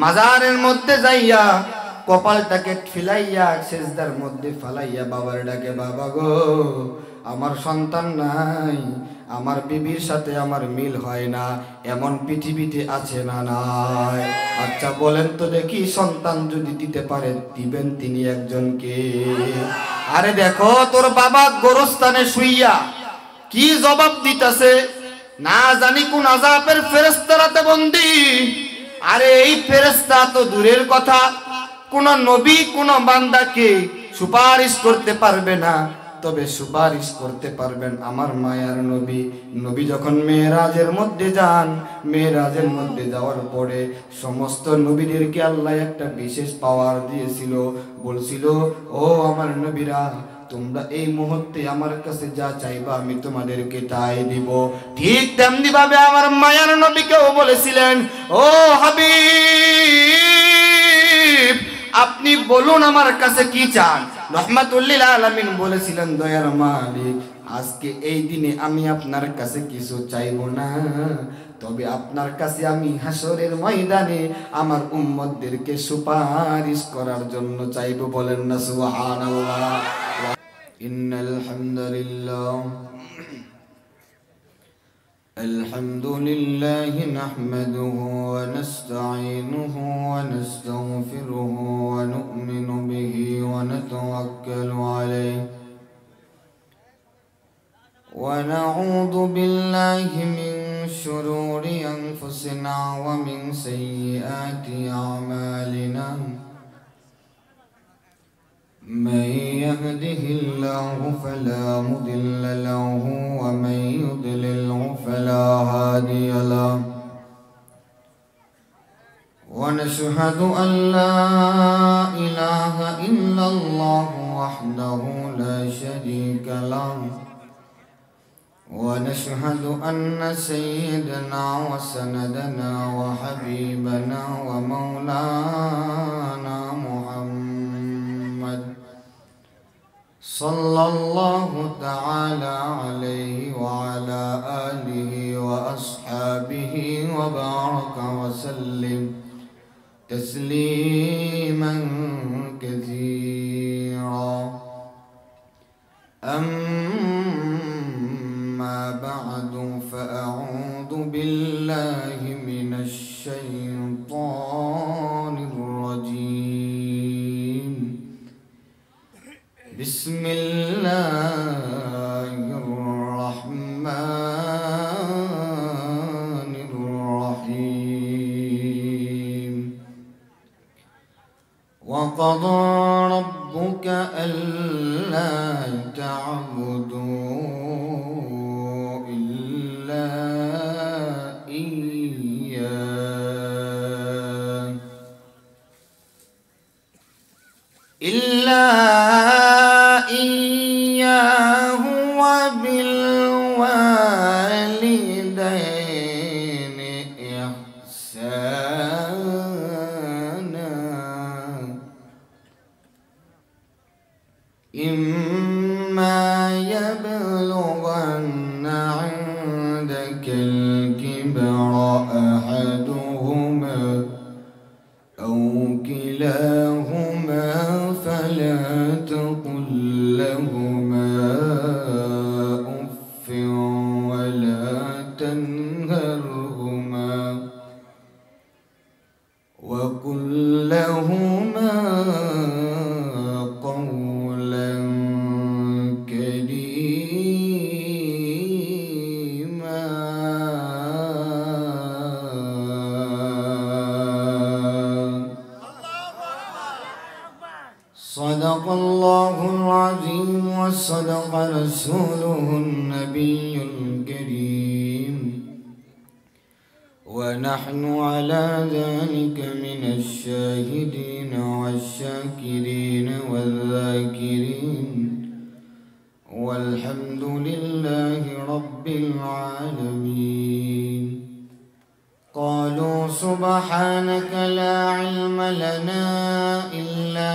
মাজারের মধ্যে যাইয়া কপালটাকে ফিলাইয়া সেজদার মধ্যে ফালাইয়া বাবার ডাকে, বাবা গো আমার সন্তান নাই, আমার বিবির সাথে আমার মিল হয় না, এমন পৃথিবীতে আছে না নাই? আচ্ছা বলেন তো দেখি, সন্তান যদি দিতে পারে দিবেন তিনি একজনকে? আরে দেখো তোর বাবা গোরস্থানে শুইয়া কি জবাব দিতেছে, না জানি কোন আযাবের ফেরেশতারাতে বন্দী। আরে এই ফেরেশতা তো দূরের কথা, কোন নবী কোন বান্দাকে সুপারিশ করতে পারবে না, তবে সুপারিশ করতে পারবেন আমার মায়ার নবী। নবী যখন মেরাজের মধ্যে যান, মেরাজের মধ্যে যাওয়ার পরে সমস্ত নবীদেরকে আল্লাহ একটা বিশেষ পাওয়ার দিয়েছিল, বলছিল ও আমার নবীরা তোমরা এই মুহূর্তে আমার কাছে যা চাইবা আমি তোমাদেরকে তাই দিব। ঠিক তেমনি ভাবে আমার মায়ার নবীকেও বলেছিলেন, ও হাবিব আপনি বলুন আমার কাছে কি চান। রহমাতুল লিল আলামিন বলেছিলেন, দয়ার মালিক আজকে এই দিনে আমি আপনার কাছে কিছু চাইবো না, তবে আপনার কাছে আমি হাসরের ময়দানে আমার উম্মতদেরকে সুপারিশ করার জন্য চাইবো। বলেন না সুবহানাল্লাহ। ইন্নাল হামদুলিল্লাহ الحمد لله نحمده ونستعينه ونستغفره ونؤمن به ونتوكل عليه ونعوذ بالله من شرور أنفسنا ومن سيئات أعمالنا من يهده الله فلا مضل له ومن يضلله فلا هادي له ونشهد أن لا إله إلا الله وحده لا شريك له ونشهد أن سيدنا وسندنا وحبيبنا ومولانا محمد صلى الله تعالى عليه وعلى آله وأصحابه وبارك وسلم تسليما كثيرا. أما بعد فأعوذ بالله من الشيطان الرجيم. بسم الله الرحمن الرحيم. وقضى ربك ألا تعبدوا إلا إياه وبالوالدين إحسانا. إما يبلغن عندك الكبر أحدهما أو كلاهما فلا تقل لهما أف ولا تنهرهما وقل لهما قولا كريما. صدق الله العظيم وصدق رسوله النبي الكريم، ونحن على ذلك من الشاهدين والشاكرين والذاكرين، والحمد لله رب العالمين. قالوا سبحانك لا علم لنا إلا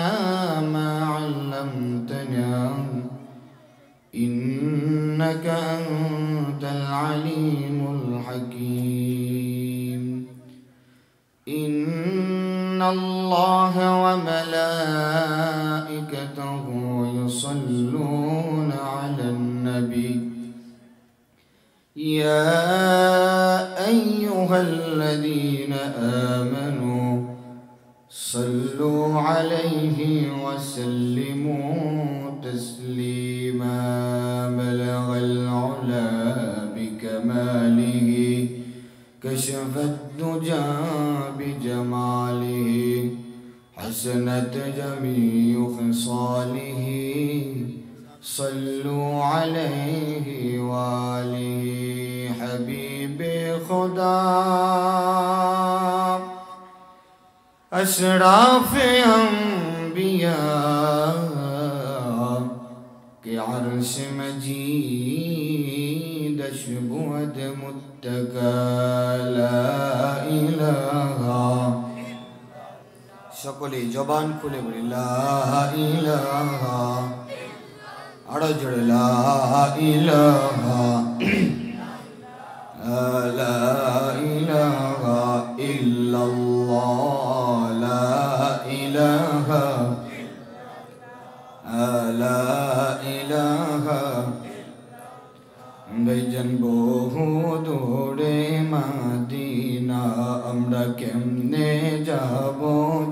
ما علمتنا إنك أنت العليم الحكيم. ইন্নাল্লাহা ওয়া মালাইকাতাহু ইউসাল্লুনা আলান নবী ইয়া আইয়ুহাল্লাযীনা আমানু صلوا عليه وسلموا تسليما بلغ العلا بكماله كشف الدجى بجماله حسنت جميع خصاله صلوا عليه وآله حبيب خدا अशराफ अंबिया के अर्श मजीद अशबुद मुत्तका ला इलाहा সকলে জবান খুলে বলি লা ইলাহা আরো জোরে লা ইলাহা লা ইলাহা ইল্লাল্লাহ লা ইলাহা বেজন বহু দূরে মদিনা আমরা কেমনে যাব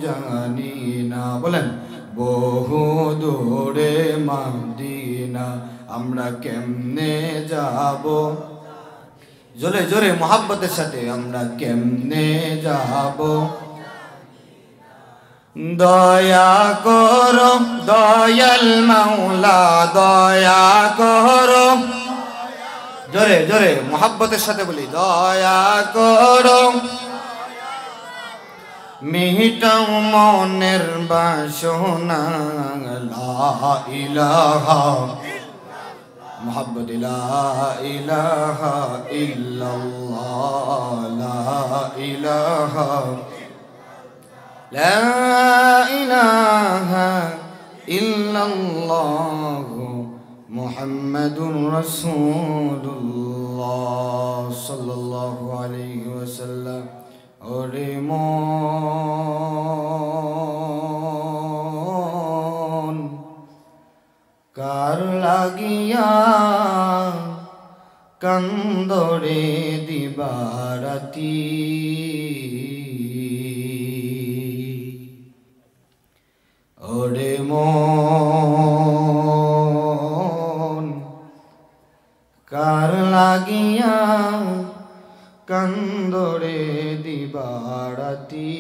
জানি না বলেন বহু দূরে মদিনা আমরা কেমনে যাব জোরে জোরে মোহাব্বতের সাথে আমরা কেমনে যাব দয়া করো দয়াল মাওলা দয়া করো জোরে জোরে মোহাব্বতের সাথে বলি দয়া করো মিটাও মনের বাসনা লা ইলাহা মোহাব্বত লা ইলাহা ইল্লাল্লাহ লা ইলাহা لا إله إلا الله محمد رسول الله صلى الله عليه وسلم ওরে মন কার লাগিয়া কান্দরে দিবারাতি ওরে মন কার লাগিয়া কান্দরে দিবারাতি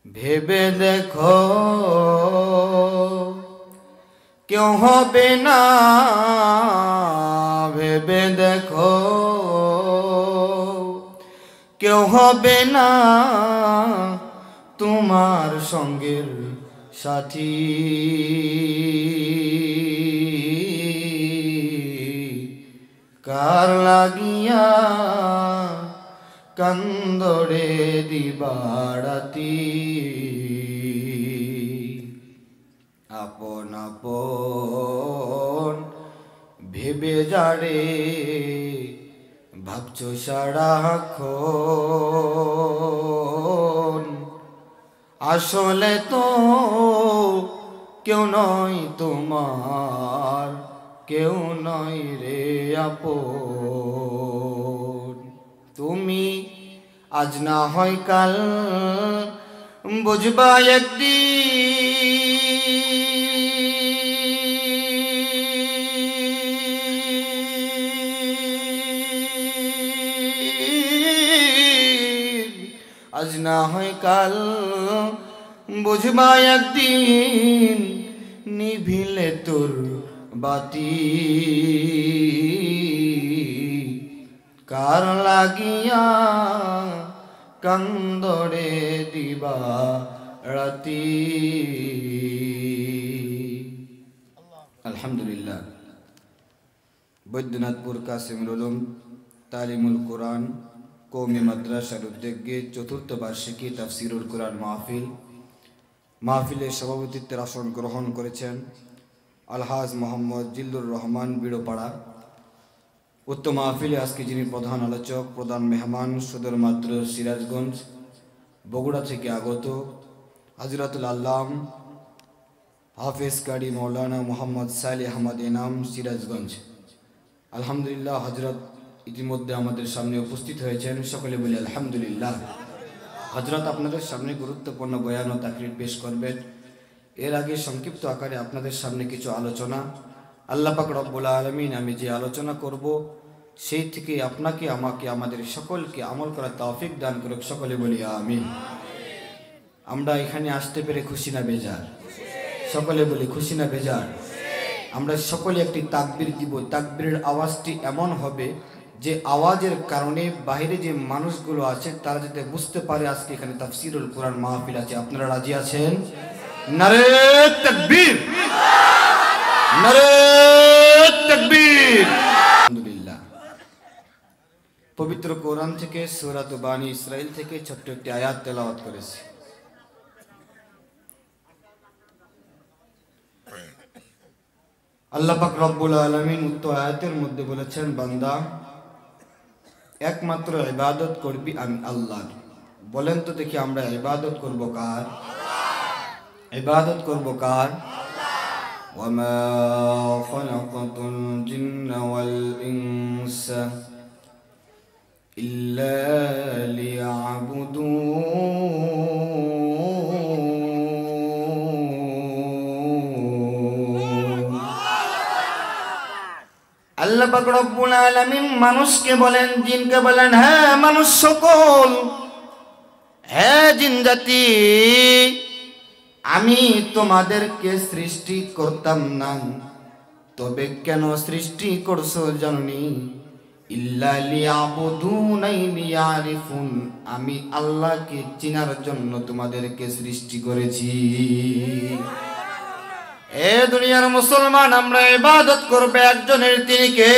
ভেবে দেখো কেউ হবে না ভেবে দেখো কেউ হবে না তোমার সঙ্গের সাথী কার লাগিয়া কান্দরে দিবারাতি আপন আপন ভেবে যারে ভাবছো সারাক্ষণ আসলে তো কেউ নয় তোমার কেউ নয় রে আপন তুমি আজ না হয় কাল বুঝবা একদিন আজ না হয় কাল বুঝবা একদিন নিভিলে তোর বাতি কার লাগিয়া কান্দরে দিবা রাতি আলহামদুলিল্লাহ বৈদ্যনাথপুর কাসিমুল উলুম তালিমুল কোরআন কৌমি মাদ্রাসার উদ্যোগে চতুর্থ বার্ষিকী তাফসিরুল কোরআন মাহফিলের সভাপতিত্বের আসন গ্রহণ করেছেন আলহাজ মোহাম্মদ জিল্লুর রহমান বিড়োপাড়া উক্ত মাহফিলে আজকে যিনি প্রধান আলোচক, প্রধান মেহমান, সদর মাত্র সিরাজগঞ্জ বগুড়া থেকে আগত হযরতুল আল্লাম হাফেজ কারি মৌলানা মোহাম্মদ সালেহ আহমদ এনাম সিরাজগঞ্জ। আলহামদুলিল্লাহ, হযরত ইতিমধ্যে আমাদের সামনে উপস্থিত হয়েছেন। সকলে বলি আলহামদুলিল্লাহ। হযরত আপনাদের সামনে গুরুত্বপূর্ণ বয়ান ও তাকরীর পেশ করবেন। এর আগে সংক্ষিপ্ত আকারে আপনাদের সামনে কিছু আলোচনা। আল্লাহ পাক রব্বুল আলামিন আমি যে আলোচনা করব সেই থেকে আপনাকে, আমাকে, আমাদের সকলকে আমল করার তৌফিক দান করুক। সকলে বলি আমিন। আমরা এখানে আসতে পেরে খুশি না বেজার? সকলে বলি খুশি না বেজার? আমরা সকলে একটি তাকবীর দিব। তাকবীরের আওয়াজটি এমন হবে যে আওয়াজের কারণে বাইরে যে মানুষগুলো আছে তারা যাতে বুঝতে পারে আজকে এখানে তাফসীরুল কোরআন মাহফিল আছে। আপনারা রাজি আছেন? নারে তাকবীর, নারে তাকবীর। আলহামদুলিল্লাহ। পবিত্র কোরআন থেকে সূরাত বানী ইসরাইল থেকে ছোট্ট একটি আয়াত তেলাওয়াত করেছি। আল্লাহ পাক রব্বুল আলামিন উক্ত আয়াতের মধ্যে বলেছেন, বান্দা একমাত্র ইবাদত করবি আমি আল্লাহর। বলেন তো দেখি আমরা ইবাদত করব কার? ইবাদত করব কার? ওয়ামা খালাকাতুল জিন্না ওয়াল ইনসা ইল্লা লিয়াবুদুন। আল্লাহ পাক রব্বুল আলামিন মানুষকে বলেন, জিনকে বলেন, হ্যাঁ মানুষ সকল, হ্যাঁ জিন জাতি, আমি তোমাদেরকে সৃষ্টি করতাম না, তবে কেন সৃষ্টি করছো জানি? ইল্লা লিয়াবুদুন লিয়ারিফুন, আমি আল্লাহকে চিনার জন্য তোমাদেরকে সৃষ্টি করেছি। এ দুনিয়ার মুসলমান, আমরা ইবাদত করব একজনের, তিনি কে?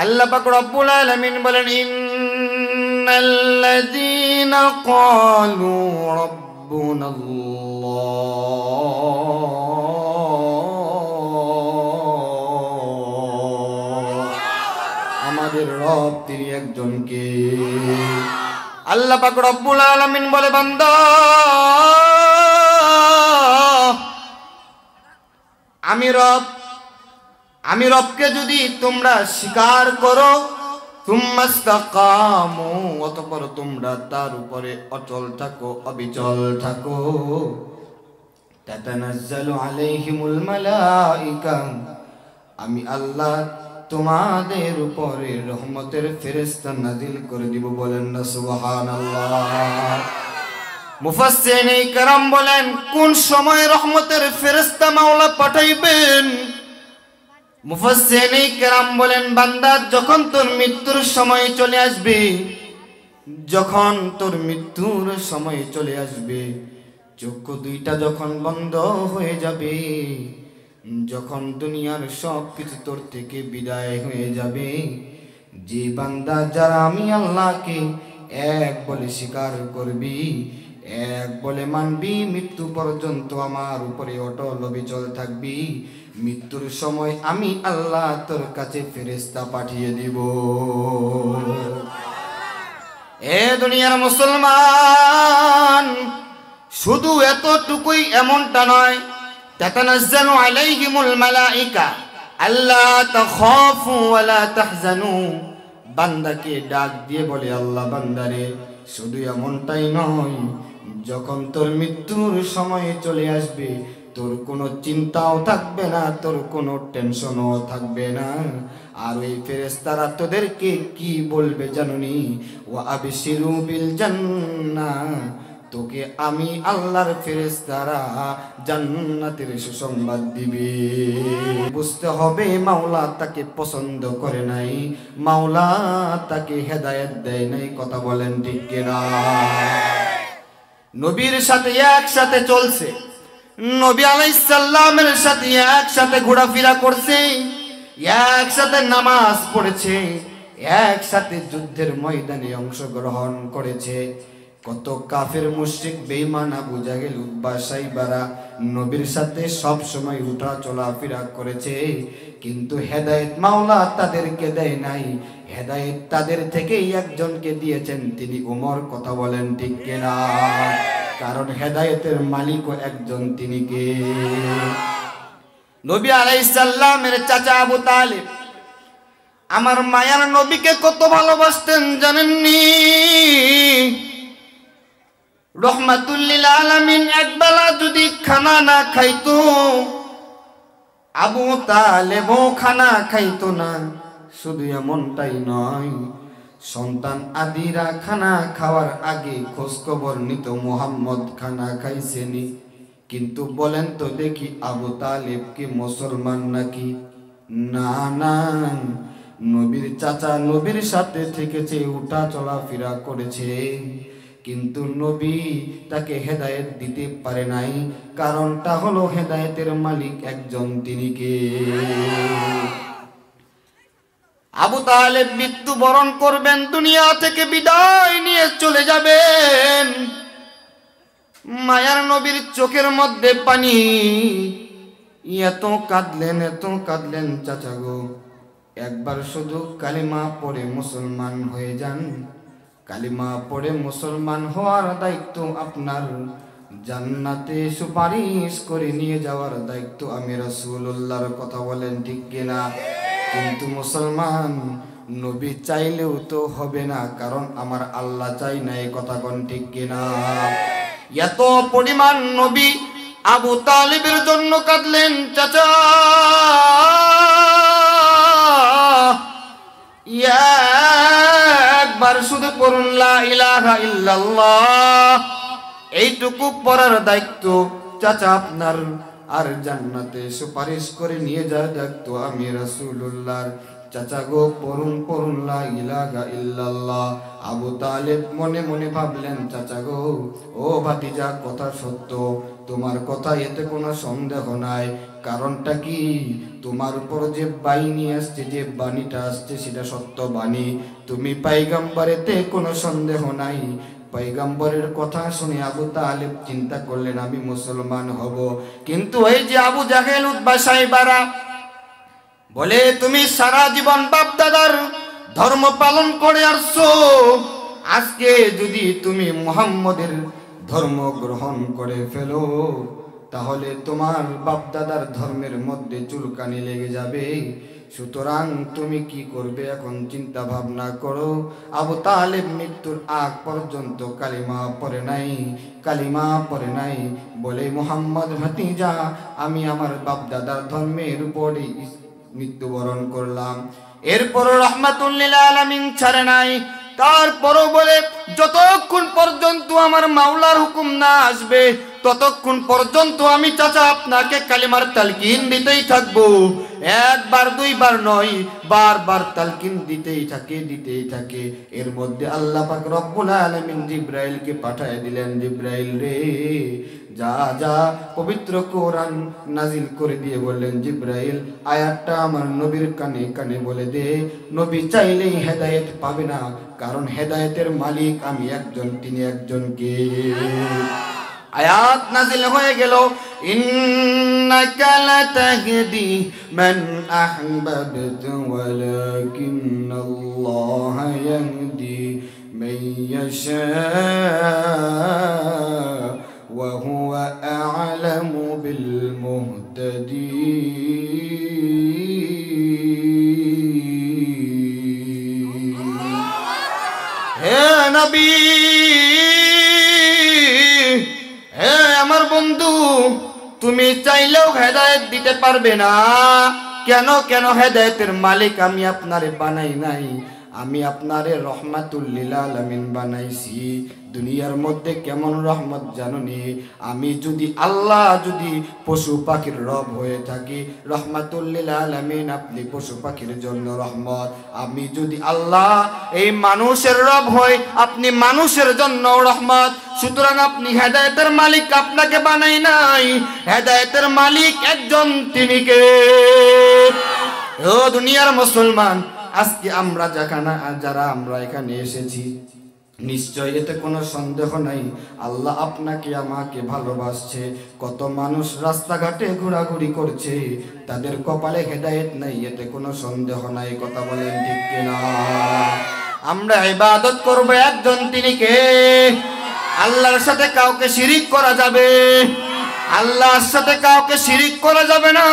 আল্লাহ পাক রব্বুল আলামিন বলেন, ইন্নাল্লাযীনা ক্বালু রাব্বুনাল্লাহ, আমাদের রব তিনি একজন কে? আল্লাহ পাক রব্বুল আলামিন বলে, বান্দা আমি রবকে যদি তোমরা স্বীকার করো, তুম্মাস্তাকামু, অতঃপর তোমরা তার উপরে অচল থাকো, অবিচল থাকো, তাতানাজ্জালু আলাইহিমুল মালাইকা, আমি আল্লাহ তোমাদের উপরে রহমতের ফেরেশতা নাযিল করে দিব। বলেন না সুবহানাল্লাহ। মুফাসসিরিনে কেরাম বলেন, কোন সময় রহমতের ফেরেশতা মাওলা পাঠাইবেন? মুফাসসিরিনে কেরাম বলেন, বান্দা যখন তোর মৃত্যুর সময় চলে আসবে, যখন তোর মৃত্যুর সময় চলে আসবে, চক্ষু দুইটা যখন বন্ধ হয়ে যাবে, যখন দুনিয়ার সব কিছু তোর থেকে বিদায় হয়ে যাবে, যে বান্দা যারা আমি আল্লাহকে এক বলে স্বীকার করবি, এক বলে মানবি, মৃত্যু পর্যন্ত আমার উপরে অটল অবিচল থাকবি, মৃত্যুর সময় আমি আল্লাহ তোর কাছে ফেরেশতা পাঠিয়ে দিব। এ দুনিয়ার মুসলমান, শুধু এতটুকুই এমনটা নয়, তাতানাজ্জালু আলাইহিমুল মালাইকা আল্লা তাখাফু ওয়া লা তাহজানু, বান্দাকে ডাক দিয়ে বলে, আল্লাহ বান্দারে শুধু এমনটাই নয়, যখন তোর মৃত্যুর সময় চলে আসবে, তোর কোনো চিন্তাও থাকবে না, তোর কোনো টেনশনও থাকবে না। আর ওই ফেরেশতারা তোদেরকে কি বলবে জানুনি? ওয়া আবশিরু বিল জান্নাহ, তোকে আমি আল্লাহর ফেরেশতারা জান্নাতের সুসংবাদ দিবে। বুঝতে হবে মাওলা তাকে পছন্দ করে নাই, মাওলা তাকে হেদায়েত দেয় নাই। কথা বলেন ঠিক কিনা? নবীর সাথে একসাথে চলছে, নবী আলাইহিস সালামের সাথে একসাথে ঘোরাফেরা করছে, একসাথে নামাজ পড়েছে, একসাথে যুদ্ধের ময়দানে অংশগ্রহণ করেছে, কত কাফের মুশরিক বেঈমান আবু জাহেল উতবা সাইবারা নবীর সাথে সব সময় উঠা চলাফেরা করেছে, কিন্তু হেদায়েত মাওলা তাদেরকে দেয় নাই। হেদায়েত তাদের থেকেই একজনকে দিয়েছেন, তিনি উমর। কথা বলেন ঠিক কিনা? কারণ হেদায়েতের মালিকও একজন, তিনি কে? নবী আলাইহিস সালামের চাচা আবু তালিব আমার মায়ার নবীকে কত ভালোবাসতেন জানেননি? রহমাতুল লিল আলামিন একবেলা যদি খানা না খাইতো, আবু তালেবও খানা খাইতো না। শুধু এমনটাই নয়, সন্তান আদিরা খানা খাওয়ার আগে খোঁজ খবর নিত মুহাম্মদ খানা খাইছেনি। কিন্তু বলেন তো দেখি, আবু তালেব কি মুসলমান নাকি? না না, নবীর চাচা নবীর সাথে থেকেছে, উঠা চলাফেরা করেছে, কিন্তু নবী তাকে হেদায়েত দিতে পারে নাই। কারণটা হলো হেদায়েতের মালিক একজন, তিনি কে? আবু তালেব মৃত্যুবরণ করবেন, দুনিয়া থেকে বিদায় নিয়ে চলে যাবেন। মায়ার নবীর চোখের মধ্যে পানি। এত কাঁদলেন চাচা গো, একবার শুধু কালিমা পড়ে মুসলমান হয়ে যান। কালিমা পড়ে মুসলমান হওয়ার দায়িত্ব আপনার, জান্নাতে সুপারিশ করে নিয়ে যাওয়ার দায়িত্ব আমি রাসূলুল্লাহর। কথা বলেন ঠিক কিনা? কিন্তু মুসলমান নবী চাইলেও তো হবে না, কারণ আমার আল্লাহ চাই না। এই কথা কোন ঠিক কিনা? এত পরিমাণ নবী আবু তালিবের জন্য কাঁদলেন চাচা। একবার শুধু পড়ুন লা ইলাহা ইল্লাল্লাহ, এইটুকু পড়ার দায়িত্ব চাচা আপনার, আর জান্নাতে সুপারিশ করে নিয়ে যাওয়ার দায়িত্ব আমি রাসূলুল্লাহর। চাচা গো পড়ুন লা ইলাহা ইল্লাল্লাহ। আবু তালেব মনে মনে ভাবলেন, চাচা গো, ও ভাতিজা, কথা সত্য, তোমার কথা এতে কোনো সন্দেহ নাই। কারণটা কি? তোমার উপর যে বাণী আসছে, যে বাণীটা আসছে, সেটা সত্য বাণী। তুমি পয়গম্বর, এতে কোনো সন্দেহ নাই। পয়গম্বরের কথা শুনে আবু তালেব চিন্তা করলেন, আমি মুসলমান হব। কিন্তু এই যে আবু জাহেল উতবা সাইবারা বলে, তুমি সারা জীবন বাপ দাদার ধর্ম পালন করে আসছো, আজকে যদি তুমি মুহাম্মদের ধর্ম গ্রহণ করে ফেলো, তাহলে তোমার বাপ দাদার ধর্মের মধ্যে চুলকানি লেগে যাবে। সুতরাং তুমি কি করবে এখন চিন্তা ভাবনা করো। আবু তালেব মৃত্যুর আগ পর্যন্ত কালিমা পড়ে নাই। বলে, মুহাম্মদ ভাতিজা, আমি আমার বাপ দাদার ধর্মের উপরে মৃত্যুবরণ করলাম। এরপর রাহমাতুল লিল আলামিন ছাড়ে নাই। তারপরও বলে, যতক্ষণ পর্যন্ত আমার মাওলার হুকুম না আসবে, ততক্ষণ পর্যন্ত আমি চাচা আপনাকে কালিমার তালকিন দিতেই থাকবো। একবার দুইবার নয়, বারবার তালকিন দিতেই থাকে। এর মধ্যে আল্লাহ পাক রব্বুল আলামিন জিবরাইলকে পাঠিয়ে দিলেন, জিবরাইল রে, যা পবিত্র কোরআন নাজিল করে দিয়ে বললেন, জিবরাইল, আয়াতটা আমার নবীর কানে কানে বলে দে। নবী চাইলেই হেদায়েত পাবে না, কারণ হেদায়েতের মালিক আমি একজন, তিনি একজন কে? আয়াত নাজিল হয়ে গেল, ইন্নাকা লাতাহদি মান আহবাবতা ওয়ালাকিন্নাল্লাহা ইয়াহদি মান ইয়াশা ওয়া হুয়া আ'লামু বিল মুহতাদিন। হে নবী, হে আমার বন্ধু, তুমি চাইলেও হেদায়েত দিতে পারবে না। কেন? হেদায়েতের মালিক আমি আপনারে বানাই নাই, আমি আপনারে রহমাতুল লিল আলামিন বানাইছি। দুনিয়ার মধ্যে কেমন রহমত জানোনি? আমি যদি আল্লাহ যদি পশু পাখির রব হয়ে থাকি, রহমাতুল লিল আলামিন আপনি পশু পাখির জন্য রহমত। আমি যদি আল্লাহ এই মানুষের রব হই, আপনি মানুষের জন্য রহমত। সুতরাং আপনি হেদায়েতের মালিক, আপনাকে বানাই নাই। হেদায়েতের মালিক একজন, তিনি কে? ও দুনিয়ার মুসলমান, আজকে আমরা যারা আমরা এখানে এসেছি, নিশ্চয় এতে কোনো সন্দেহ নাই আল্লাহ আপনাকে আমাকে ভালোবাসছে। কত মানুষ রাস্তাঘাটে ঘোরাঘুরি করছে, তাদের কপালে হেদায়েত নাই, এতে কোনো সন্দেহ নাই। কথা বলেন ঠিক কিনা? আমরা ইবাদত করব একজন, তিনি কে? আল্লাহর সাথে কাউকে শিরিক করা যাবে? আল্লাহর সাথে কাউকে শিরিক করা যাবে না।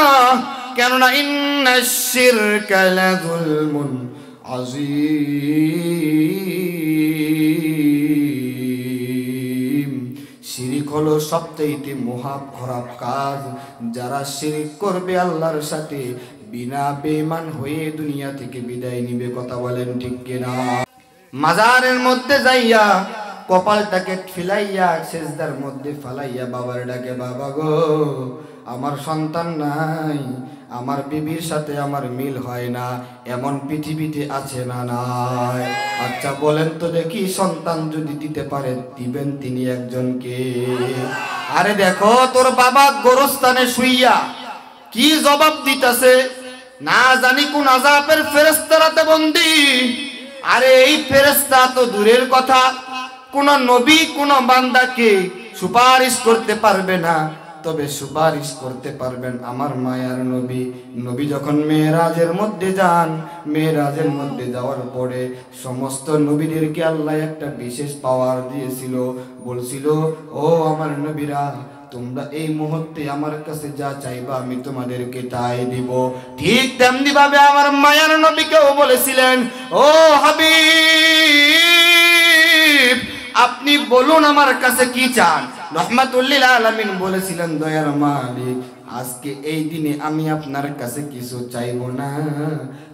কেননা ইন্নাশ শিরকা লাযুলমুন আযীম, শিরিক হলো সবচেয়ে মহা খারাপ কাজ। যারা শিরিক করবে আল্লাহর সাথে, বিনা বেঈমান হয়ে দুনিয়া থেকে বিদায় নিবে। কথা বলেন ঠিক কিনা? মাজারের মধ্যে যাইয়া কপালটাকে ফিলাইয়া সেজদার মধ্যে ফালাইয়া বাবার ডাকে, বাবা গো আমার সন্তান নাই, আমার বিবির সাথে আমার মিল হয় না, এমন পৃথিবীতে আছে না নাই? আচ্ছা বলেন তো দেখি, সন্তান যদি দিতে পারে, দিবেন তিনি একজনকে? আরে দেখো তোর বাবা গোরস্থানে শুইয়া কি জবাব দিতেছে, না জানি কোন আযাবের ফেরেশতারাতে বন্দী। আরে এই ফেরেশতা তো দূরের কথা, কোন নবী কোন বান্দাকে সুপারিশ করতে পারবে না, তবে সুপারিশ করতে পারবেন আমার মায়ার নবী। নবী যখন মেরাজের মধ্যে যান, মেরাজের মধ্যে যাওয়ার পরে সমস্ত নবীদেরকে আল্লাহ একটা বিশেষ পাওয়ার দিয়েছিল। বলছিল, ও আমার নবীরা, তোমরা এই মুহূর্তে আমার কাছে যা চাইবা আমি তোমাদেরকে তাই দিব। ঠিক তেমনি ভাবে আমার মায়ার নবীকেও বলেছিলেন, ও হাবিব আপনি বলুন আমার কাছে কি চান। রাহমাতুল লিল আলামিন বলেছিলেন, দয়ার মালিক আজকে এই দিনে আমি আপনার কাছে কিছু চাইব না,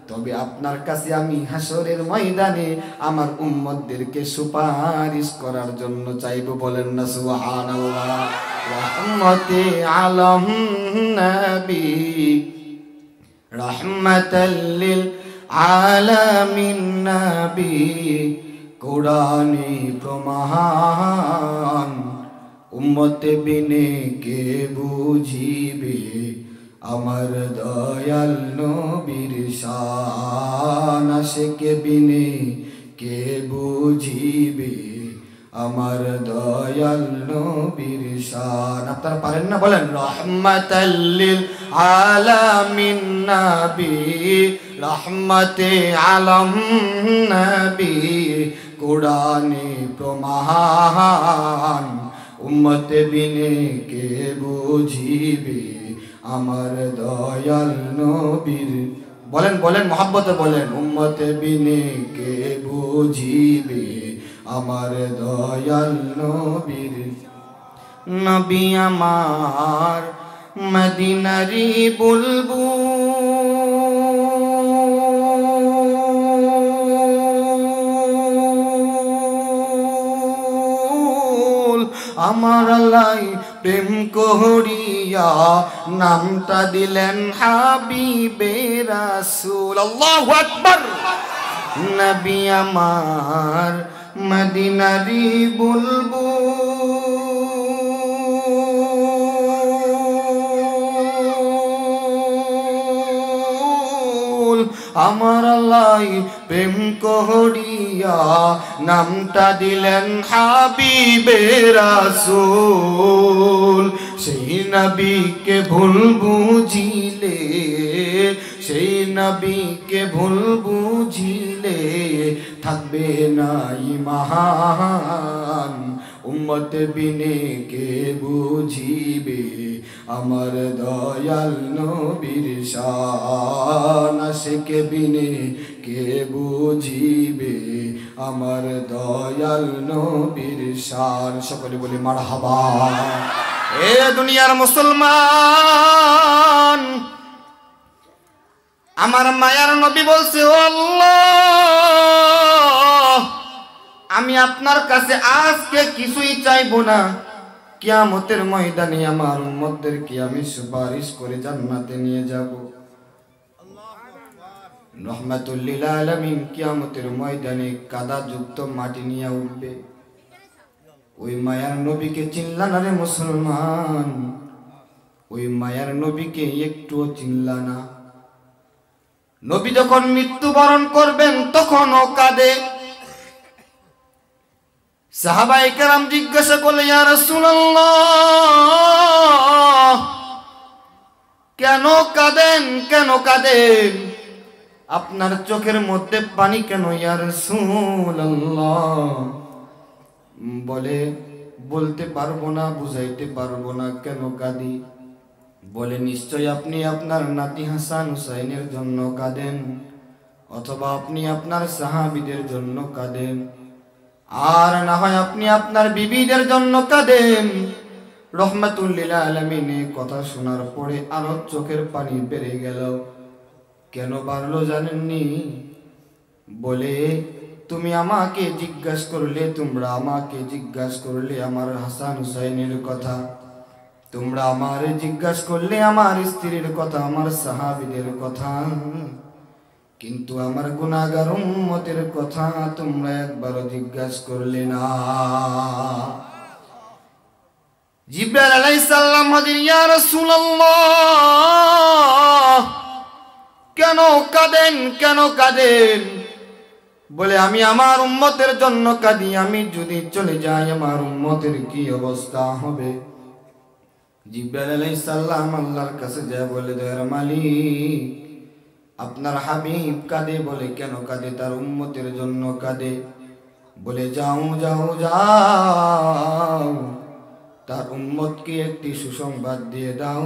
তবে আপনার কাছে আমি হাসরের ময়দানে আমার উম্মতদেরকে সুপারিশ করার জন্য চাইব। বলেন না সুবহানাল্লাহ। রহমতে আলম নবী রহমাতাল লিল আলামিন নবী, কোরআনে প্রমাণ উম্মতে বিনে কে বুঝিবে আমার দয়াল নবীর শান। আশিকে বিনে কে বুঝিবে আমার দয়াল নবীর শান। আপনারা পারেন না? বলেন রহমাতাল লিল আলামিন নবী রহমতে আলম নবী, কোরআনে প্রমাণ উম্মতে বিনে কে বুঝিবে আমার দয়াল নবীর। বলেন বলেন মহব্বতে বলেন, উম্মতে বিনে কে বুঝিবে আমার দয়াল নবীর। নবী আমার মদিনারি বুলবুল, আমার আল্লাহ প্রেম করিয়া নামটা দিলেন হাবিবে রাসূল। আল্লাহু আকবার। নবী আমার মদিনারি বুলবুল, আমার আল্লাহ প্রেম করিয়া নামটা দিলেন হাবিবে রাসূল। সেই নবীকে ভুল বুঝিলে, সেই নবীকে ভুল বুঝিলে থাকবে না ঈমান। উম্মত বিনে কে বুঝিবে আমার দয়াল নবীর শান। আশিকে বিনে কে বুঝিবে আমার দয়াল নবীর শান। সকলে বলি মারহাবা। এ দুনিয়ার মুসলমান, আমার মায়ার নবী বলছে, ও আল্লাহ আমি আপনার কাছে আজকে কিছুই চাইবো না, কিয়ামতের ময়দানে আমার উম্মতদেরকে আমি সুপারিশ করে জান্নাতে নিয়ে যাব। রহমাতুল লিল আলামিন কিয়ামতের ময়দানে কাদা যুক্ত মাটি নিয়ে উঠবে। ওই মায়ার নবীকে চিনলা না রে মুসলমান? ওই মায়ার নবীকে একটুও চিনলা না? নবী যখন মৃত্যুবরণ করবেন তখনও কাঁদে, সাহাবায়ে কেরাম জিজ্ঞাসা করলেন, ইয়া রাসূলুল্লাহ, কেন কাঁদেন, কেন কাঁদেন? আপনার চোখের মধ্যে পানি কেন ইয়া রাসূলুল্লাহ? বলে, বলতে পারবো না, বুঝাইতে পারবো না কেন কাঁদি। বলে, নিশ্চয় আপনি আপনার নাতি হাসান হুসাইনের জন্য কাঁদেন, অথবা আপনি আপনার সাহাবীদের জন্য কাঁদেন, আর না হয় আপনি আপনার বিবিদের জন্য কাঁদেন। রহমাতুল লিল আলামিন কথা শোনার পরে আরো চোখের পানি বেড়ে গেল। কেন বাড়লো জানেননি? বলে, তুমি আমাকে জিজ্ঞাসা করলে, তোমরা আমাকে জিজ্ঞাসা করলে আমার হাসান হুসাইনের কথা, তোমরা আমারে জিজ্ঞাসা করলে আমার স্ত্রীর কথা, আমার সাহাবীদের কথা, কিন্তু আমার গুনাহগার উম্মতের কথা তোমরা একবারও জিজ্ঞাসা করলে না। জিবরাইল আলাইহিস সালাম হাজির, ইয়া রাসূলুল্লাহ, কেন কাঁদেন, কেন কাঁদেন? বলে, আমি আমার উম্মতের জন্য কাঁদি, আমি যদি চলে যাই আমার উম্মতের কি অবস্থা হবে? জিবরাইল আলাইহিস সালাম আল্লাহর কাছে যায়, বলে, দয়ার মালিক, আপনার হাবিব কাঁদে। বলে, কেন কাঁদে? তার উম্মতের জন্য কাঁদে। বলে, যাও যাও যাও, তার উম্মতকে একটি সুসংবাদ দিয়ে দাও,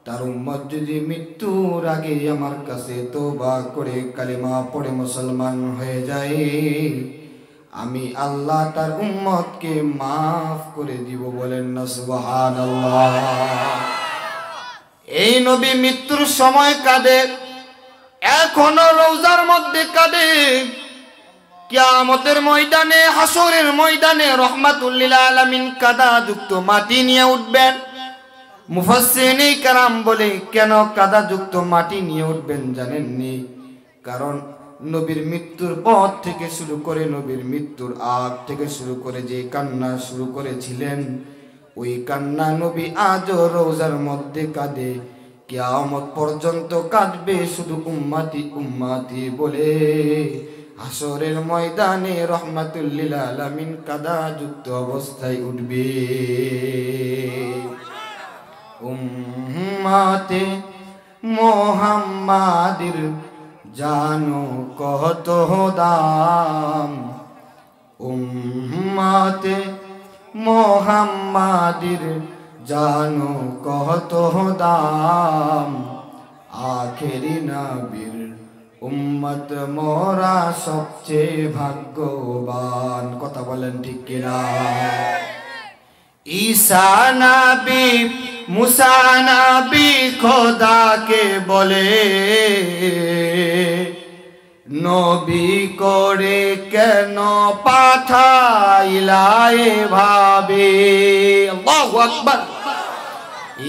তার উম্মত যদি মৃত্যুর আগে আমার কাছে তওবা করে কালিমা পড়ে মুসলমান হয়ে যায়, আমি আল্লাহ তার উম্মতকে মাফ করে দিব। বলেন না সুবহানাল্লাহ। এই নবী মৃত্যুর সময় কাঁদে, এখনো রওজার মধ্যে কাঁদে। কিয়ামতের ময়দানে, হাসরের ময়দানে রহমাতুল লিল আলামিন কাদা যুক্ত মাটি নিয়ে উঠবেন। মুফাসসিরিনে কেরাম বলে, কেন কাদা যুক্ত মাটি নিয়ে উঠবেন জানেননি? কারণ নবীর মৃত্যুর পর থেকে শুরু করে, নবীর মৃত্যুর আগ থেকে শুরু করে যে কান্না শুরু করেছিলেন, ওই কান্না নবী আজও রওজার মধ্যে কাঁদে। কিয়ামত পর্যন্ত কাঁদবে শুধু উম্মতি উম্মতি বলে। হাসরের ময়দানে রহমাতুল লিল আলামিন কাদা যুক্ত অবস্থায় উঠবে। উম্মতে মুহাম্মাদের জানো কত দাম, উম্মতে মুহাম্মাদের জানো কত দাম, আখেরি নবীর উম্মত মোরা সবচেয়ে ভাগ্যবান। কথা বলেন ঠিক কিনা? ঈসা নবী, মুসা নবী খোদাকে বলে, নবী করে কেন পাঠাইলা এভাবে? আল্লাহু আকবার।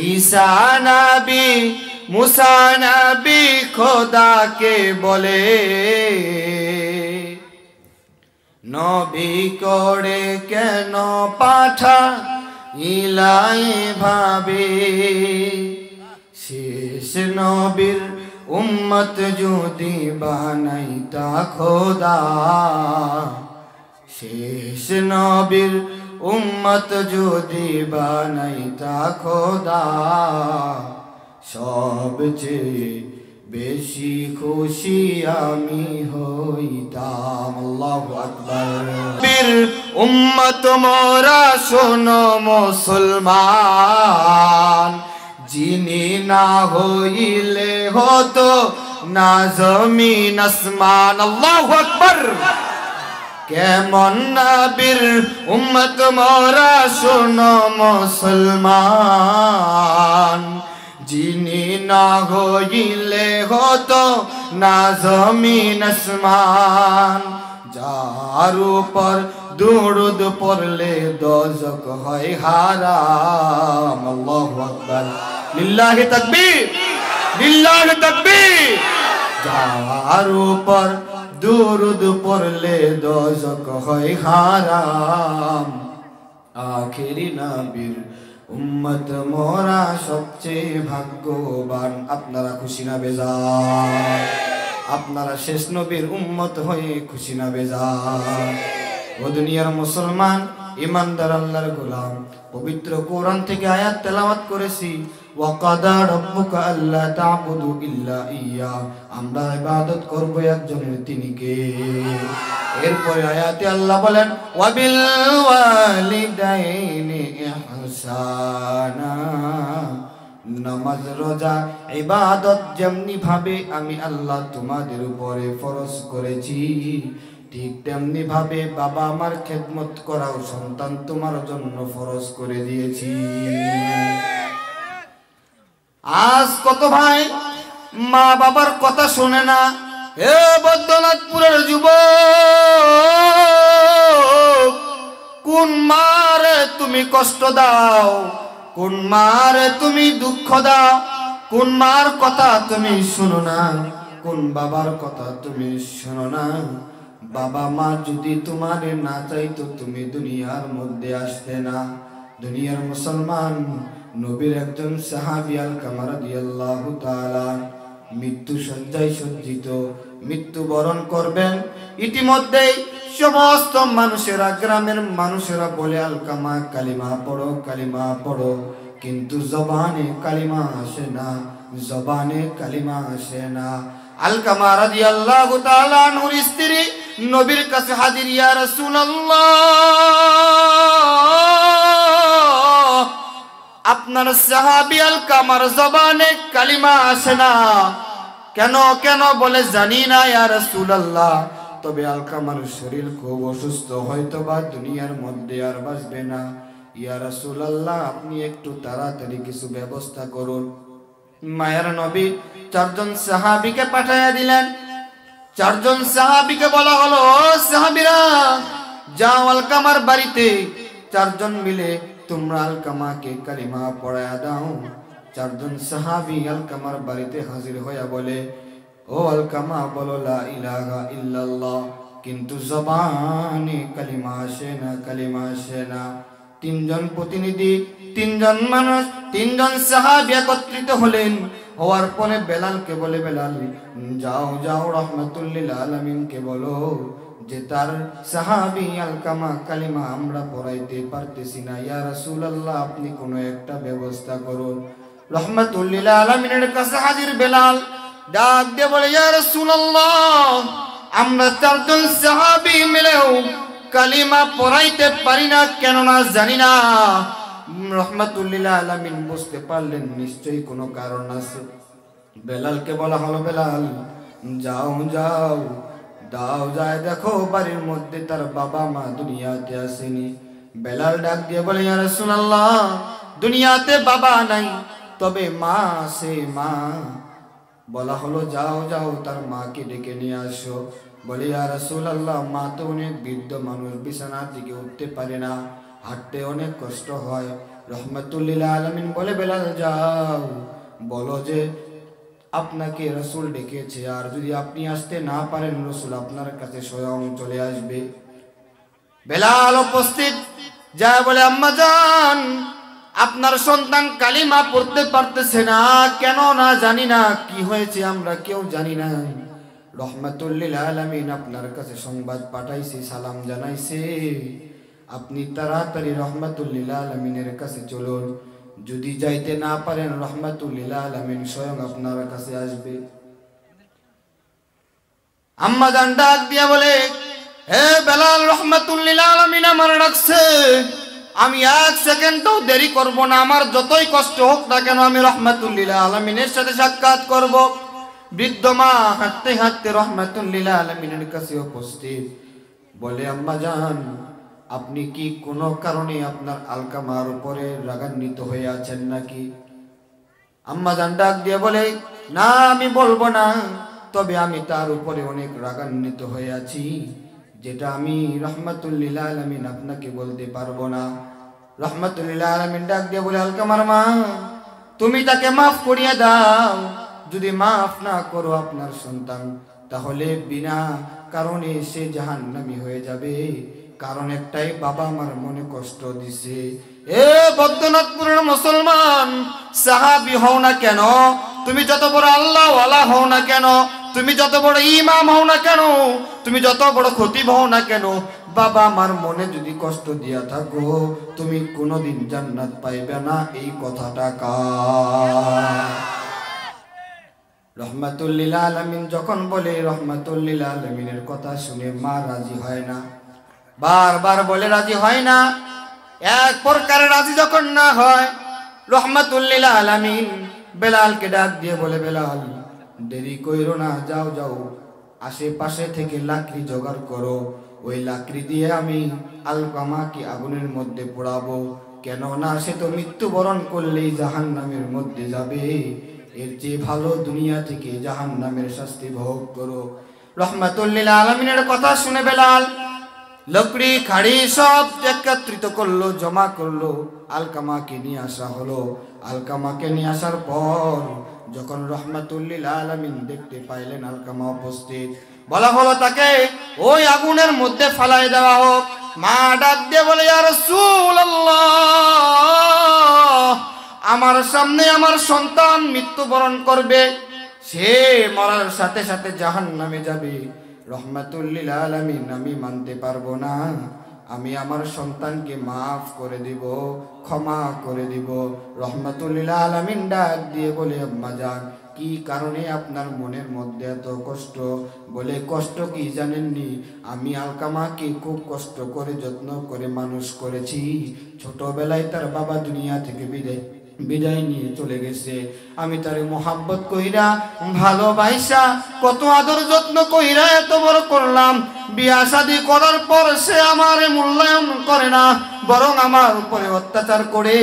ঈসা নবী, মুসা নবী খোদাকে বলে, নবী করে কেন পাঠাইলা এভাবে? শেষ নবীর উম্মত যদি বানাইতা খোদা, শেষ নবীর উম্মত যদি বানাইতা খোদা, সবচেয়ে বেশি খুশি আমি হইতাম। আল্লাহু আকবার। বীর উম্মত মোরা শোনো মুসলমান, যিনি না হইলে হতো না জমিন আসমান। আল্লাহু আকবার। কেমন নবীর উম্মত মোরা শোনো মুসলমান, যিনি না হইলে হতো না জমিন আসমান, যার উপর দুরুদ পড়লে দোজখ হয় হারাম। আল্লাহু আকবার। লিল্লাহি তাকবীর, লিল্লাহি তাকবীর। যার উপর দুরুদ পড়লে দোজখ হয় হারাম, আখেরি নবীর উম্মত মোরা সবচেয়ে ভাগ্যবান। আপনারা খুশি না বেজার? আপনারা শেষ নবীর উম্মত হয়ে খুশি না বেজার? ও দুনিয়ার মুসলমান ইমানদার আল্লাহর গোলাম, পবিত্র কোরআন থেকে আয়াত তেলাওয়াত করেছি, ওয়াকাদা রাব্বুকা আল্লা তা'বুদু ইল্লা ইয়্যা, আমরা ইবাদত করব একজনের, তিনি কে। এরপরে আয়াতে আল্লাহ বলেন ওয়াবিল ওয়ালিদাইনি ইহসানা, নামাজ রোজা ইবাদত যেমনি ভাবে আমি আল্লাহ তোমাদের উপরে ফরজ করেছি, ঠিক তেমনি ভাবে বাবা আমার খেদমত করাও সন্তান তোমার জন্য ফরজ করে দিয়েছি। আজ কত ভাই মা বাবার কথা শোনে না। হে বৈদ্যনাথপুরের যুবক, কোন মারে তুমি কষ্ট দাও, কোন মারে তুমি দুঃখ দাও, কোন মার কথা তুমি শুনো না, কোন বাবার কথা তুমি শোনো না। বাবা মা যদি তোমারে না চাইতো তুমি দুনিয়ার মধ্যে আসতে না। দুনিয়ার মুসলমান, নবীর একজন সাহাবী আলকামা রাদিয়াল্লাহু তাআলা মৃত্যু শয্যায় সজ্জিত, মৃত্যুবরণ করবেন। ইতিমধ্যেই সমস্ত মানুষেরা, গ্রামের মানুষেরা বলে আলকামা কালিমা পড়ো, কালিমা পড়ো, কিন্তু জবানে কালিমা আসে না, জবানে কালিমা আসে না। আলকামা রাদিয়াল্লাহু তাআলা আনহুর স্ত্রী নবীর কাছে হাজির, ইয়া রাসূলুল্লাহ, আপনার সাহাবী আলকামার জবানে কালিমা আসে না কেন? কেন বলে জানি না ইয়া রাসূলুল্লাহ, তবে আলকামার শরীর খুব অসুস্থ, হয়তো বা দুনিয়ার মধ্যে আর বাঁচবে না। ইয়া রাসূলুল্লাহ, আপনি একটু তাড়াতাড়ি কিছু ব্যবস্থা করুন। মায়ের নবী চারজন সাহাবীকে পাঠাইয়া দিলেন। চারজন সাহাবীকে বলা হলো, ও সাহাবীরা, যাও আলকামার বাড়িতে, চারজন মিলে তোমরা আলকামাকে কালিমা পড়ায়া দাও। চারজন সাহাবী আলকামার বাড়িতে হাজির হইয়া বলে, ও আলকামা, বলো লা ইলাহা ইল্লাল্লাহ, কিন্তু জবানে কালিমা আসে না, কালিমা আসে না। তিনজন প্রতিনিধি, তিনজন মানুষ, তিনজন সাহাবী একত্রিত হলেন। হওয়ার পরে বেলালকে বলে, বেলাল, যাও যাও রাহমাতুল লিল আলামিনকে বলো যে তার সাহাবী আলকামা কালিমা আমরা পড়াইতে পারতেছি না, ইয়া রাসূলুল্লাহ, আপনি কোনো একটা ব্যবস্থা করুন। রাহমাতুল লিল আলামিনের কাছে হাজির বেলাল ডাক দিয়ে বলে, ইয়া রাসূলুল্লাহ, আমরা চারজন সাহাবী মিলেও কালিমা পড়াইতে পারি না, কেন না জানি না। রাহমাতুল লিল আলামিন বুঝতে পারলেন নিশ্চয়ই কোনো কারণ আছে। বেলালকে বলা হলো, বেলাল, যাও যাও, দাও যায় দেখো বাড়ির মধ্যে তার বাবা মা দুনিয়াতে আসেনি। বেলাল ডাক দিয়ে বলে, ইয়া রাসূলুল্লাহ, দুনিয়াতে বাবা নাই, তবে মা আছে, মা। বলা হলো, যাও যাও তার মাকে ডেকে নিয়ে আসো। বলে, ইয়া রাসূলুল্লাহ, মা তো অনেক বৃদ্ধ মানুষ, বিছানা থেকে উঠতে পারে না, হাঁটতে অনেক কষ্ট হয়। রাহমাতুল লিল আলামিন বলে, বেলাল যাও, বলো যে আপনাকে রাসূল ডেকেছে, আর যদি আপনি আসতে না পারেন রাসূল আপনার কাছে স্বয়ং চলে আসবে। বেলাল উপস্থিত, যা বলে, আম্মা জান, আপনার সন্তান কালিমা পড়তে পারতেছে না, কেন না জানি না, কি হয়েছে আমরা কেউ জানি না। রাহমাতুল লিল আলামিন আপনার কাছে সংবাদ পাঠাইছে, সালাম জানাইছে, আপনি তাড়াতাড়ি রাহমাতুল লিল আলামিনের কাছে চলুন। যদি যাইতে না পারেন রাহমাতুল লিল আলামিন স্বয়ং আপনার কাছে আসবে। আম্মা জান ডাক দিয়া বলে, হে বেলাল, রাহমাতুল লিল আলামিন আমার ডাকছে, আমি এক সেকেন্ডও দেরি করব না, আমার যতই কষ্ট হোক না কেন আমি রাহমাতুল লিল আলামিনের সাথে সাক্ষাৎ করব। বৃদ্ধ মা হাঁটতে হাঁটতে রাহমাতুল লিল আলামিনের কাছে উপস্থিত, বলে, আম্মা জান, আপনি কি কোনো কারণে আপনার আলকামার উপরে রাগান্বিত হয়ে আছেন নাকি? আম্মা জান ডাক দিয়ে বলে, না, আমি বলবো না, তবে আমি তার উপরে অনেক রাগান্বিত হয়ে আছি, যেটা আমি রাহমাতুল লিল আলামিন আপনাকে বলতে পারবো না। রাহমাতুল লিল আলামিন ডাক দিয়ে বলে, আলকামার মা, তুমি তাকে মাফ করিয়ে দাও। যদি মাফ না করো আপনার সন্তান, তাহলে বিনা কারণে সে জাহান্নামী হয়ে যাবে। কারণ একটাই, বাবা আমার মনে কষ্ট দিছে। এ বৈদ্যনাথপুরের মুসলমান, সাহাবী হও না কেন, তুমি যত বড় আল্লাহ ওয়ালা হও না কেন, তুমি যত বড় ইমাম হও না কেন, তুমি যত বড় খতিব হও না কেন, বাবা আমার মনে যদি কষ্ট দিয়া থাকো তুমি কোনোদিন জান্নাত পাইবে না, এই কথাটা কার? রহমাতুল লিল আলামিন যখন বলে রহমাতুল লিল আলামিনের কথা শুনে মা রাজি হয় না, বারবার বলে রাজি হয় না। এক প্রকারে রাজি যখন না হয়, রহমাতুল লিল আলামিন বেলালকে ডাক দিয়ে বলে, বেলাল দেরি কইরো না, যাও যাও আশেপাশে থেকে লাকড়ি জোগাড় করো, ওই লাকড়ি দিয়ে আমি আলকামাকে আগুনের মধ্যে পোড়াবো। কেননা সে তো মৃত্যুবরণ করলেই জাহান্নামের মধ্যে যাবে, এর চেয়ে ভালো দুনিয়া থেকে জাহান্নামের শাস্তি ভোগ করো। রহমাতুল লিল আলামিনের কথা শুনে বেলাল লকড়ি খাড়ি সব একত্রিত করলো, জমা করলো, আলকামাকে নিয়ে আসা হলো। আলকামাকে নিয়ে আসার পর যখন রহমাতুল লিল আলামিন দেখতে পাইলেন আলকামা উপস্থিত, বলা হলো তাকে ওই আগুনের মধ্যে ফালাই দেওয়া হোক। মা ডাক দিয়ে বলে, ইয়া রাসূলুল্লাহ, আমার সামনে আমার সন্তান মৃত্যুবরণ করবে, সে মরার সাথে সাথে জাহান্নামে যাবে। রহমাতুল লিল আলামিন আমি মানতে পারবো না, আমি আমার সন্তানকে মাফ করে দিব, ক্ষমা করে দিব। রহমাতুল লিল আলামিন ডাক দিয়ে বলে, আম্মা জান কি কারণে আপনার মনের মধ্যে এত কষ্ট? বলে, কষ্ট কি জানেননি, আমি আলকামাকে খুব কষ্ট করে যত্ন করে মানুষ করেছি। ছোটবেলায় তার বাবা দুনিয়া থেকে বিদায় নিয়ে চলে গেছে, আমি তারে মোহাব্বত কইরা ভালোবাসা কত আদর যত্ন কইরা এত বড় করলাম। বিয়া শাদী করার পর সে আমারে মূল্যায়ন করে না, বরং আমার উপরে অত্যাচার করে,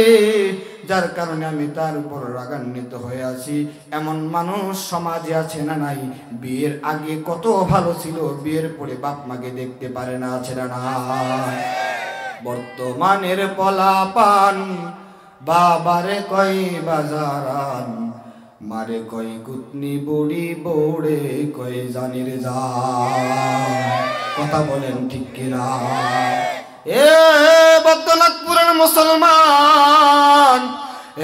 যার কারণে আমি তার উপর রাগান্বিত হয়ে আছি। এমন মানুষ সমাজে আছে না নাই? বিয়ের আগে কত ভালো ছিল, বিয়ের পরে বাপ মাকে দেখতে পারে না, আছে না নাই? বর্তমানের পলাপান বাবারে কই বাজারান, মারে কই কুতনি বুড়ি বৌড়ে কই জানির যা। কথা বলেন ঠিক কিনা? এ বদ্রনাথপুরের মুসলমান,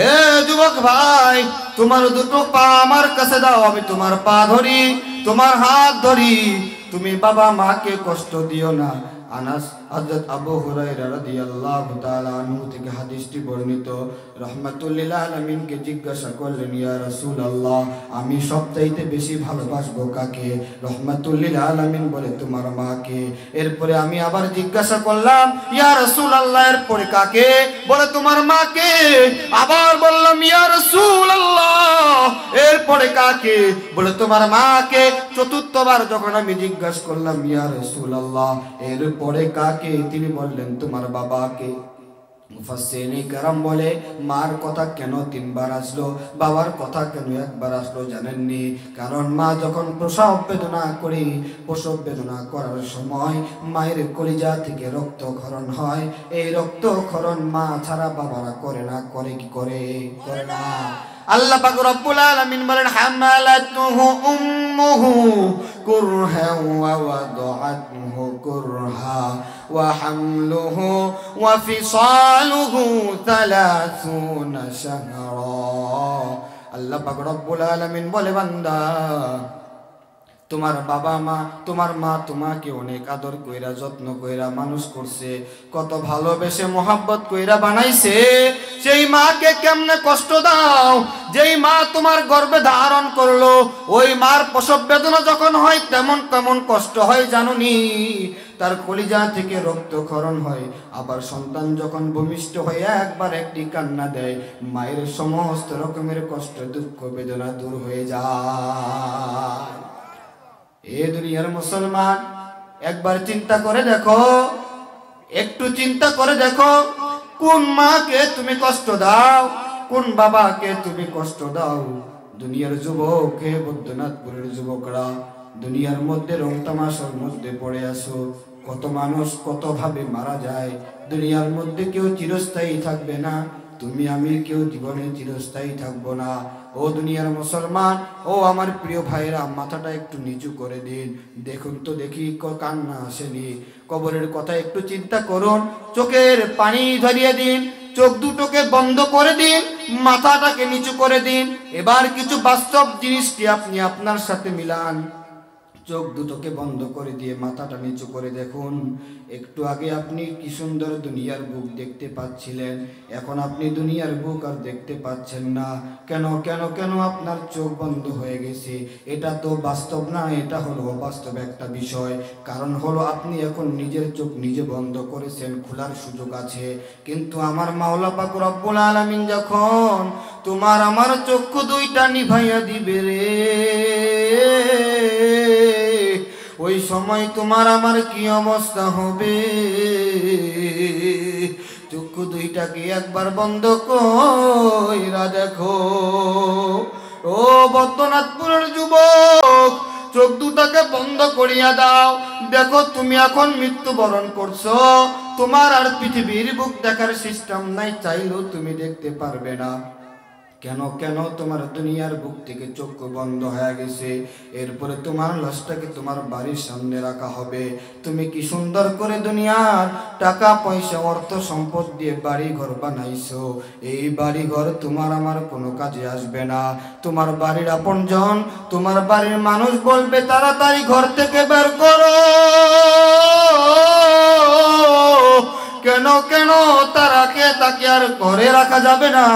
এ যুবক ভাই, তোমার দুটো পা আমার কাছে দাও, আমি তোমার পা ধরি, তোমার হাত ধরি। তুমি বাবা মাকে কষ্ট দিও না। আনাস হযরত আবু হুরায়রা রাদিয়াল্লাহু তাআলা আনহু থেকে হাদিসটি বর্ণিত। রহমাতুল লিল আলামিনকে জিজ্ঞাসা করলেন, ইয়া রাসূলুল্লাহ, আমি সবচাইতে বেশি ভালোবাসবো কাকে? রহমাতুল লিল আলামিন বলে, তোমার মাকে। এরপরে আমি আবার জিজ্ঞাসা করলাম, ইয়া রাসূলুল্লাহ, এরপরে কাকে? বলে, তোমার মাকে। আবার বললাম, ইয়া রাসূলুল্লাহ, এরপরে কাকে? বলে, তোমার মাকে। চতুর্থবার যখন আমি জিজ্ঞাসা করলাম, ইয়া রাসূলুল্লাহ, এরপরে কাকে? তিনি বললেন, তোমার বাবাকে। মুফাসসিরিনে কেরাম বলে, মার কথা কেন তিনবার আসলো, বাবার কথা কেন একবার আসলো জানেননি? কারণ মা যখন প্রসব বেদনা করার সময় মায়ের কলিজা থেকে রক্তক্ষরণ হয়। এই রক্তক্ষরণ মা ছাড়া বাবারা করে না, করে কি? করে না। আল্লাহ পাক রব্বুল আলামিন বলেন, হামালাতুহু উম্মুহু কুরহা ওয়া ওয়াদাআতুহু কুরহা ওয়া হামলুহু ওয়া ফিসালুহু 30 শাহরা। আল্লাহ পাক রব্বুল আলামিন বলে, বান্দা, তোমার বাবা মা, তোমার মা তোমাকে অনেক আদর কইরা যত্ন কইরা মানুষ করছে, কত ভালোবেসে মোহাব্বত কইরা বানাইছে। সেই মাকে কেমনে কষ্ট দাও? যেই মা তোমার গর্ভে ধারণ করলো, ওই মার প্রসব বেদনা যখন হয় তেমন কষ্ট হয় জানুনি? তার কলিজা থেকে রক্তক্ষরণ হয়। আবার সন্তান যখন ভূমিষ্ঠ হয়ে একবার একটি কান্না দেয়, মায়ের সমস্ত রকমের কষ্ট দুঃখ বেদনা দূর হয়ে যায়। এ দুনিয়ার মুসলমান, একবার চিন্তা করে দেখো, একটু চিন্তা করে দেখো, কোন মাকে তুমি কষ্ট দাও, কোন বাবাকে তুমি কষ্ট দাও? দুনিয়ার যুবক, হে বৈদ্যনাথপুরের যুবকরা, দুনিয়ার মধ্যে রং তামাশার মধ্যে পড়ে আসো। কত মানুষ কত ভাবে মারা যায়। দুনিয়ার মধ্যে কেউ চিরস্থায়ী থাকবে না, তুমি আমি কেউ জীবনে চিরস্থায়ী থাকবো না। ও দুনিয়ার মুসলমান, ও আমার প্রিয় ভাইরা, মাথাটা একটু নিচু করে দিন, দেখুন তো দেখি কান্না আসেনি? কবরের কথা একটু চিন্তা করুন, চোখের পানি ধরিয়ে দিন, চোখ দুটোকে বন্ধ করে দিন, মাথাটাকে নিচু করে দিন। এবার কিছু বাস্তব জিনিসকে আপনি আপনার সাথে মিলান। চোখ দুটোকে বন্ধ করে দিয়ে মাথাটা নিচু করে দেখুন। একটু আগে আপনি কি সুন্দর দুনিয়ার বুক দেখতে পাচ্ছিলেন, এখন আপনি দুনিয়ার বুক আর দেখতে পাচ্ছেন না। কেন কেন কেন আপনার চোখ বন্ধ হয়ে গেছে? এটা তো বাস্তব না, এটা হলো অবাস্তব একটা বিষয়। কারণ হলো আপনি এখন নিজের চোখ নিজে বন্ধ করেছেন, খোলার সুযোগ আছে। কিন্তু আমার মাওলা পাক রব্বুল আলামিন যখন তোমার আমার চক্ষু দুইটা নিভাইয়া দিবে রে, ওই সময় তোমার আমার কি অবস্থা হবে? চক্ষু দুইটাকে একবার বন্ধ কইরা দেখো। ও বদ্রনাথপুরের যুবক, চোখ দুটাকে বন্ধ করিয়া দাও। দেখো তুমি এখন মৃত্যুবরণ করছো, তোমার আর পৃথিবীর বুক দেখার সিস্টেম নাই, চাইলেও তুমি দেখতে পারবে না। কেন কেন তোমার দুনিয়ার বুক থেকে চক্ষু বন্ধ হয়ে গেছে। এরপরে তোমার লাশটাকে তোমার বাড়ির সামনে রাখা হবে। তুমি কি সুন্দর করে দুনিয়ার টাকা পয়সা অর্থ সম্পদ দিয়ে বাড়ি ঘর বানাইছো, এই বাড়ি ঘর তোমার আমার কোনো কাজে আসবে না। তোমার বাড়ির আপনজন, তোমার বাড়ির মানুষ বলবে তাড়াতাড়ি ঘর থেকে বের করো। কেন কেন তাকে আর ঘরে রাখা যাবে না?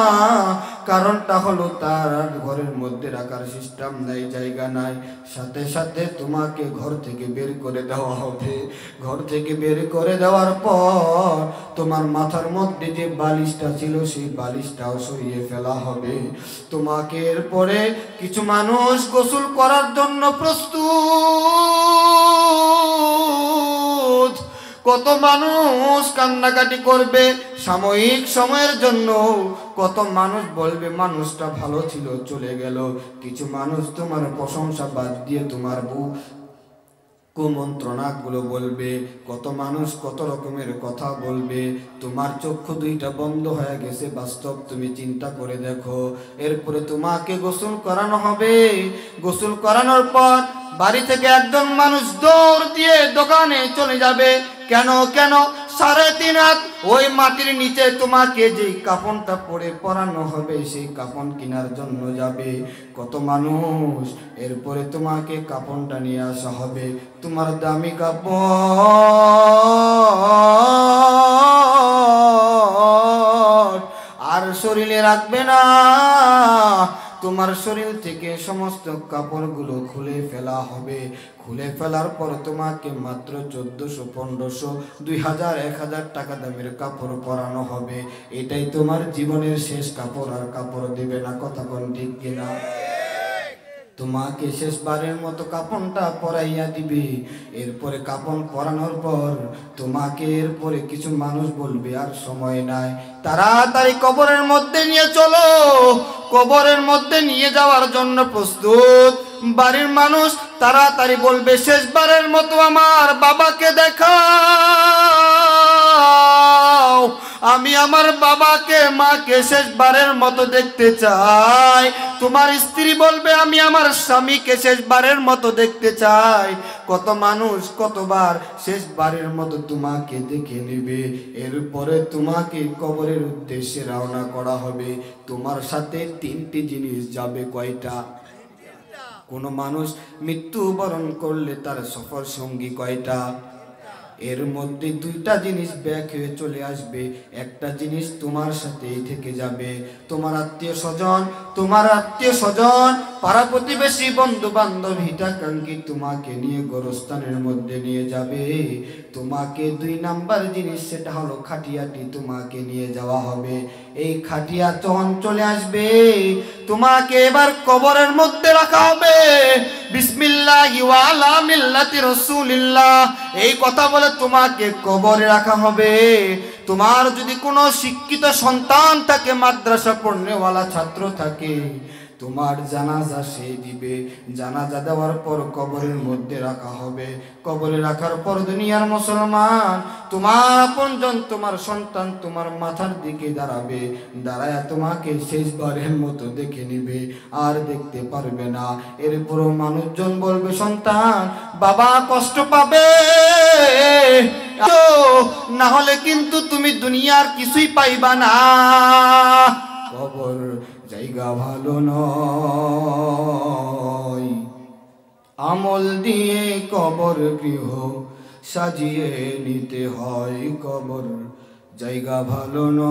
কারণটা হলো তার ঘরের মধ্যে রাখার সিস্টেম নাই, জায়গা নাই। সাথে সাথে তোমাকে ঘর থেকে বের করে দেওয়া হবে। ঘর থেকে বের করে দেওয়ার পর তোমার মাথার মধ্যে যে বালিশটা ছিল সেই বালিশটাও সরিয়ে ফেলা হবে। তোমাকে এরপরে কিছু মানুষ গোসল করার জন্য প্রস্তুত। কত মানুষ কান্নাকাটি করবে সাময়িক সময়ের জন্য, কত মানুষ বলবে মানুষটা ভালো ছিল চলে গেল। কিছু মানুষ তোমার প্রশংসা বাদ দিয়ে তোমার কুমন্ত্রণাগুলো বলবে, কত মানুষ কত রকমের কথা বলবে। তোমার চক্ষু দুইটা বন্ধ হয়ে গেছে, বাস্তব তুমি চিন্তা করে দেখো। এরপরে তোমাকে গোসল করানো হবে। গোসল করানোর পর বাড়ি থেকে একজন মানুষ দৌড় দিয়ে দোকানে চলে যাবে। কেন কেন? 3.5 হাত ওই মাটির নিচে তোমাকে যেই কাফনটা পরে পরানো হবে সেই কাফন কেনার জন্য যাবে কত মানুষ। এরপরে তোমাকে কাফনটা নিয়ে আসা হবে, তোমার দামি কাপড় আর শরীরে রাখবে না। তোমার শরীর থেকে সমস্ত কাপড়গুলো খুলে ফেলা হবে। খুলে ফেলার পর তোমাকে মাত্র 1400, 1500, 2000, 1000 টাকা দামের কাপড় পরানো হবে। এটাই তোমার জীবনের শেষ কাপড়, আর কাপড় দেবে না। কথা কোন ঠিক কিনা? তোমাকে শেষবারের মতো কাপড়টা পরাইয়া দিবে। এরপরে কাপড় পরানোর পর তোমাকে এরপরে কিছু মানুষ বলবে আর সময় নাই, তাড়াতাড়ি কবরের মধ্যে নিয়ে চলো। কবরের মধ্যে নিয়ে যাওয়ার জন্য প্রস্তুত। বাড়ির মানুষ তাড়াতাড়ি বলবে শেষবারের মতো আমার বাবাকে দেখাও, আমি আমার বাবাকে মাকে শেষবারের মতো দেখতে চাই। তোমার স্ত্রী বলবে আমি আমার স্বামীকে শেষবারের মতো দেখতে চাই। কত মানুষ কতবার শেষবারের মতো তোমাকে দেখে নেবে। এরপরে তোমাকে কবরের উদ্দেশ্যে রওনা করা হবে। তোমার সাথে 3টি জিনিস যাবে। কয়টা? কোন মানুষ মৃত্যুবরণ করলে তার সফর সঙ্গী কয়টা? এর মধ্যে 2টা জিনিস ব্যাক হয়ে চলে আসবে। একটা জিনিস তোমার সাথেই থেকে যাবে। তোমার আত্মীয় স্বজন পাড়া প্রতিবেশী বন্ধু বান্ধব হিতাকাঙ্ক্ষী তোমাকে নিয়ে গোরস্থানের মধ্যে নিয়ে যাবে। তোমাকে 2 নাম্বার জিনিস সেটা হলো খাটিয়াটি তোমাকে নিয়ে যাওয়া হবে। এই খাটিয়া যখন চলে আসবে তোমাকে এবার কবরের মধ্যে রাখা হবে। বিসমিল্লাহি ওয়া আলা মিল্লাতি রাসূলিল্লাহ এই কথা বলে তোমাকে কবরে রাখা হবে। তোমার যদি কোনো শিক্ষিত সন্তান থাকে, মাদ্রাসা পড়নেওয়ালা ছাত্র থাকে, তোমার জানাজা সে দিবে। জানাজা দেওয়ার পর কবরের মধ্যে রাখা হবে। কবরে রাখার পর দুনিয়ার মুসলমান তোমার আপনজন তোমার সন্তান তোমার মাথার দিকে দাঁড়াবে। দাঁড়ায় তোমাকে শেষবারের মতো দেখে নিবে, আর দেখতে পারবে না। এরপরও মানুষজন বলবে সন্তান বাবা কষ্ট পাবে, না হলে কিন্তু তুমি দুনিয়ার কিছুই পাইবা না। কবর জায়গা ভালো নয়। আমল দিয়ে কবর গৃহ সাজিয়ে নিতে হয়, কবর জায়গা ভালো নয়।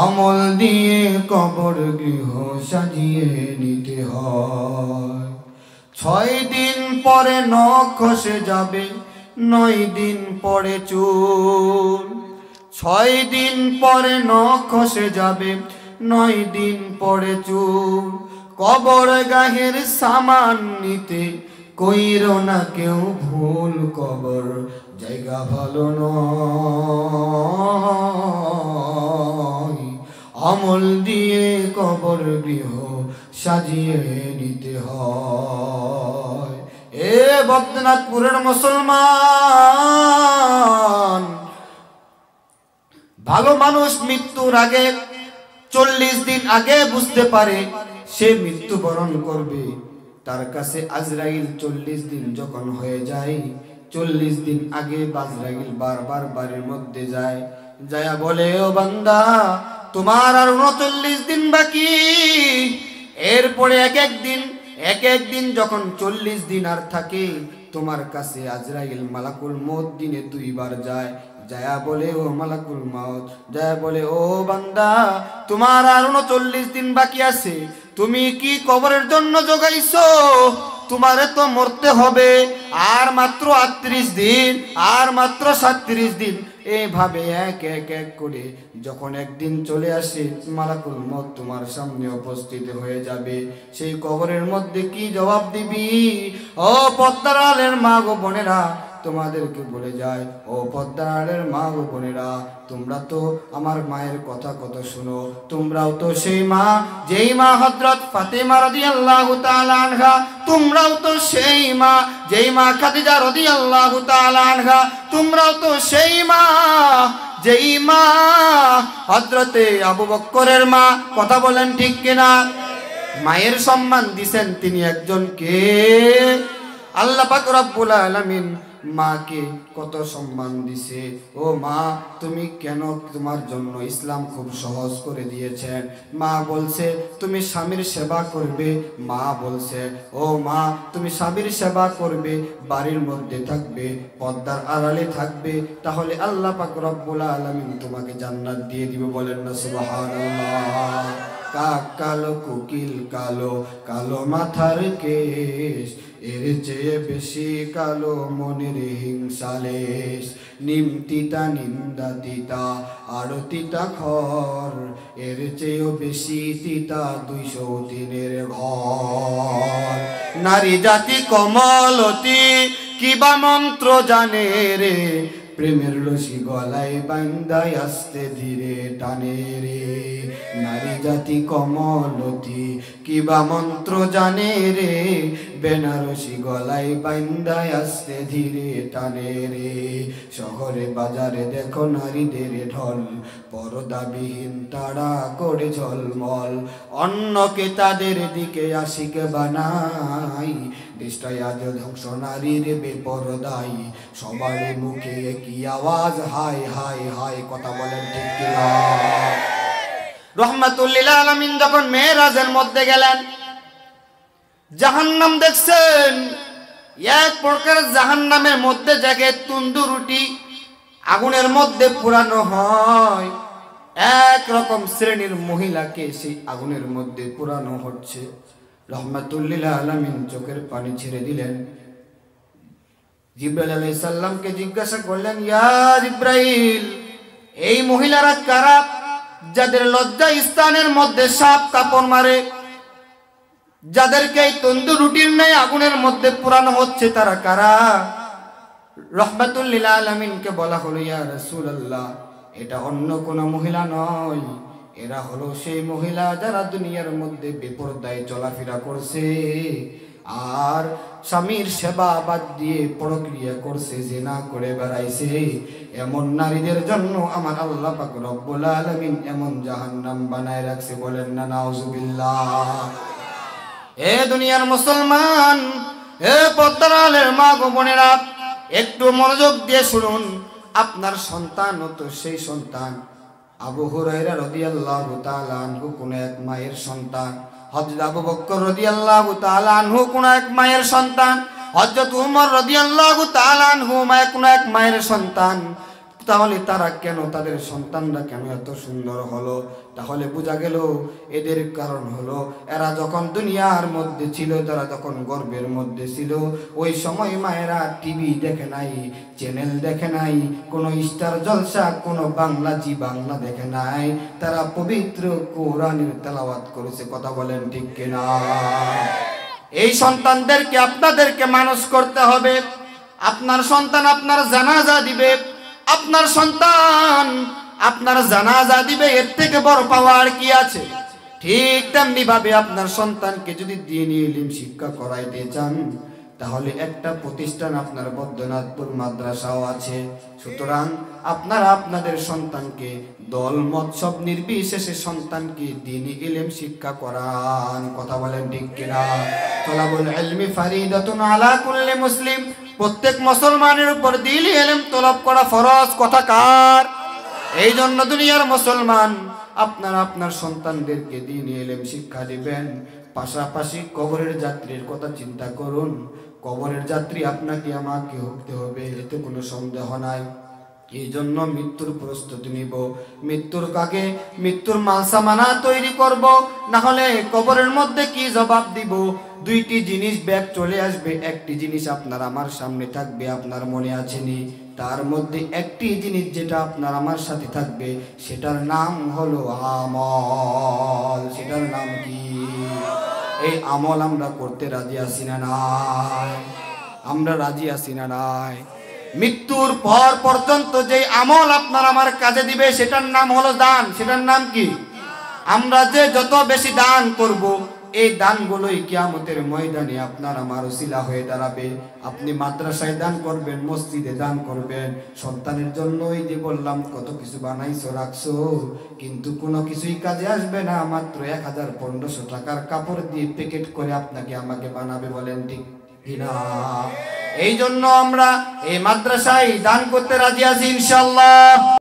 আমল দিয়ে কবর গৃহ সাজিয়ে নিতে হয়। 6 দিন পরে নখ খসে যাবে, 9 দিন পরে চুল। 6 দিন পরে নখ খসে যাবে, 9 দিন পরে চুল। কবর গাহের সামান নিতে কইরো না কেউ ভুল, কবর জায়গা ভালো নয়। আমল দিয়ে কবর গৃহ সাজিয়ে নিতে হয়। এ বদ্রনাথপুরের মুসলমান, ভালো মানুষ মৃত্যুর আগে 40 দিন আগে বুঝতে পারে সে মৃত্যুবরণ করবে। তার কাছে আজরাইল 40 দিন যখন হয়ে যায়, 40 দিন আগে আজরাইল বারবার বাড়ির মধ্যে যায়, যায়া বলে, ও বান্দা তোমার আর 39 দিন বাকি। এরপরে এক এক দিন যখন 40 দিন আর থাকে, তোমার কাছে আজরাইল মালাকুল মউত দিনে 2 বার যায়। যায়া বলে, ও মালাকুল মউত, যায়া বলে, ও বান্দা তোমার আর 39 দিন বাকি আছে, তুমি কি কবরের জন্য জোগাইছো? তোমারে তো মরতে হবে আর মাত্র 38 দিন, আর মাত্র 37 দিন। এইভাবে এক করে যখন একদিন চলে আসে, মালাকুল মউত তোমার সামনে উপস্থিত হয়ে যাবে, সেই কবরের মধ্যে কি জবাব দিবি? ও পর্দার আলের মা গো বোনেরা, তোমাদেরকে বলে যায়, ও পর্দার আলের মা গো বোনেরা, তোমরা তো আমার মায়ের কথা কত শুনো। তোমরাও তো সেই মা, যেই মা হযরত ফাতেমা রাদিয়াল্লাহু তাআলা আনহা। তোমরাও তো সেই মা, যেই মা খাদিজা রাদিয়াল্লাহু তাআলা আনহা। তোমরাও তো সেই মা, যেই মা হযরতে আবু বকরের মা। কথা বলেন ঠিক কিনা? মায়ের সম্মান দিবেন তিনি একজনকে। আল্লাহ পাক রব্বুল আলামিন মাকে কত সম্মান দিছে। ও মা, তুমি কেন, তোমার জন্য ইসলাম খুব সহজ করে দিয়েছেন। মা বলছে তুমি স্বামীর সেবা করবে। মা বলছে, ও মা তুমি স্বামীর সেবা করবে, বাড়ির মধ্যে থাকবে, পর্দার আড়ালে থাকবে, তাহলে আল্লাহ পাক রব্বুল আলামিন তোমাকে জান্নাত দিয়ে দিবে। বলেন না সুবহানাল্লাহ। কাক কালো, কোকিল কালো, কালো মাথার কেশ, এর চেয়ে বেশি কালো মনের হিংসালেশ। নিম তিতা, নিন্দা তিতা, আর তিতা খর, এর চেয়েও বেশি তিতা 203 ঘর। নারী জাতি কমলতি, কিবা মন্ত্র জানে রে, প্রেমের রশি গলায় বান্দায় আস্তে ধীরে টানে রে। নারী জাতি কমলতি, কিবা মন্ত্র জানে রে, বেনারসি গলায় বান্দায় আস্তে ধীরে টানে রে। শহরে বাজারে দেখো নারীদের ঢল, পর্দাবিহীন তারা করে ঝলমল, অন্যকে তাদের দিকে আশিক বানাই। দেশটায় আজ ধ্বংস নারীর বেপরদাই, সবার মুখে কি আওয়াজ, হায় হায় হায়। কথা বলেন ঠিক কিনা? রহমাতুল লিল আলামিন যখন মেরাজের মধ্যে গেলেন, জাহান্নাম দেখছেন। এক প্রকার জাহান্নামের মধ্যে জাগে তন্দুর রুটি আগুনের মধ্যে পুরানো হয়। এক রকম শ্রেণীর মহিলাকে সেই আগুনের মধ্যে পুরানো হচ্ছে। রহমাতুল লিল আলামিন চোখের পানি ছেড়ে দিলেন। জিবরাইল আলাইহিস সালামকে জিজ্ঞাসা করলেন, ইয়া জিবরাইল, এই মহিলারা কারা যাদের লজ্জা স্থানের মধ্যে সাপ কাপড় মারে, যাদেরকে এই তন্দুর রুটির ন্যায় আগুনের মধ্যে পুরানো হচ্ছে, তারা কারা? রহমাতুল লিল আলামিনকে বলা হলো, ইয়া রাসূলুল্লাহ, এটা অন্য কোন মহিলা নয়, এরা হলো সেই মহিলা যারা দুনিয়ার মধ্যে বেপরদায় চলাফেরা করছে আর স্বামীর সেবা বাদ দিয়ে প্রক্রিয়া করছে, জিনা করে বেড়াইছে। এমন নারীদের জন্য আমার আল্লাহ পাক রব্বুল আলামিন এমন জাহান্নাম বানায় রাখছে। বলেন না নাউজুবিল্লাহ। এ দুনিয়ার মুসলমান, এ পর্দার আলের মা গো বোনেরা, একটু মনোযোগ দিয়ে শুনুন। আপনার সন্তান তো সেই সন্তান আবু হুরায়রা রাদিয়াল্লাহু তাআলা আনহু কোন এক মায়ের সন্তান, হযরত আবু বকর রাদিয়াল্লাহু তাআলা আনহু কোন এক মায়ের সন্তান, হযরত উমর রাদিয়াল্লাহু তাআলা আনহু কোন এক মায়ের সন্তান। তাহলে তারা কেন, তাদের সন্তানরা কেন এত সুন্দর হলো? তাহলে বোঝা গেল এদের কারণ হলো এরা যখন দুনিয়ার মধ্যে ছিল, তারা যখন গর্ভের মধ্যে ছিল, ওই সময় মায়েরা টিভি দেখে নাই, চ্যানেল দেখে নাই, কোনো স্টার জলসা, কোনো বাংলা জি বাংলা দেখে নাই, তারা পবিত্র কোরআনের তেলাওয়াত করেছে। কথা বলেন ঠিক কিনা? এই সন্তানদেরকে আপনাদেরকে মানুষ করতে হবে। আপনার সন্তান আপনার জানাজা দিবে, আপনার সন্তান আপনার জানাজা দিবে, এর থেকে বড় পাওয়ার কি আছে? ঠিক তেমনি ভাবে আপনার সন্তানকে যদি দ্বীনি ইলম শিক্ষা করাইতে চান, তাহলে একটা প্রতিষ্ঠান আপনার বৈদ্যনাথপুর মাদ্রাসাও আছে। সুতরাং আপনারা আপনাদের সন্তানকে দল মত সব নির্বিশেষে সন্তানকে দ্বীনি ইলম শিক্ষা করান। কথা বলেন ঠিক কিনা? তলাবুল ইলমি ফারিদাতুন আলা কুল্লি মুসলিম, প্রত্যেক মুসলমানের উপর দ্বীনি ইলম তলব করা ফরজ। কথা কার? এই জন্য দুনিয়ার মুসলমান আপনারা আপনার সন্তানদেরকে দ্বীনি ইলম শিক্ষা দিবেন। পাশাপাশি কবরের যাত্রীর কথা চিন্তা করুন। কবরের যাত্রী আপনাকে আমাকে হতে হবে, এতে কোনো সন্দেহ নাই। এই জন্য মৃত্যুর প্রস্তুতি নিব, মৃত্যুর কাকে মৃত্যুর মালসামানা তৈরি করব, না হলে কবরের মধ্যে কি জবাব দিব? দুইটি জিনিস ব্যাগ চলে আসবে, একটি জিনিস আপনার আমার সামনে থাকবে, আপনার মনে আছেনি? তার মধ্যে একটি জিনিস যেটা আপনার আমার সাথে থাকবে, সেটার নাম হলো আমল। সেটার নাম কি? এই আমল আমরা করতে রাজি আছি না নাই? আমরা রাজি আছি না নাই? মৃত্যুর পর পর্যন্ত যে আমল আপনার আমার কাজে দিবে, সেটার নাম হলো দান। সেটার নাম কি? আমরা যে যত বেশি দান করব, এই দানগুলোই কিয়ামতের ময়দানে আপনার আমার ওসিলা হয়ে দাঁড়াবে। আপনি মাদ্রাসায় দান করবেন, মসজিদে দান করবেন, সন্তানের জন্য এই যে বললাম কত কিছু বানাইছো রাখছো, কিন্তু কোনো কিছুই কাজে আসবে না। মাত্র 1000-1500 টাকার কাপড় দিয়ে প্যাকেট করে আপনাকে আমাকে বানাবে। বলেন ঠিক কিনা? এই জন্য আমরা এই মাদ্রাসায় দান করতে রাজি আছি ইনশাআল্লাহ।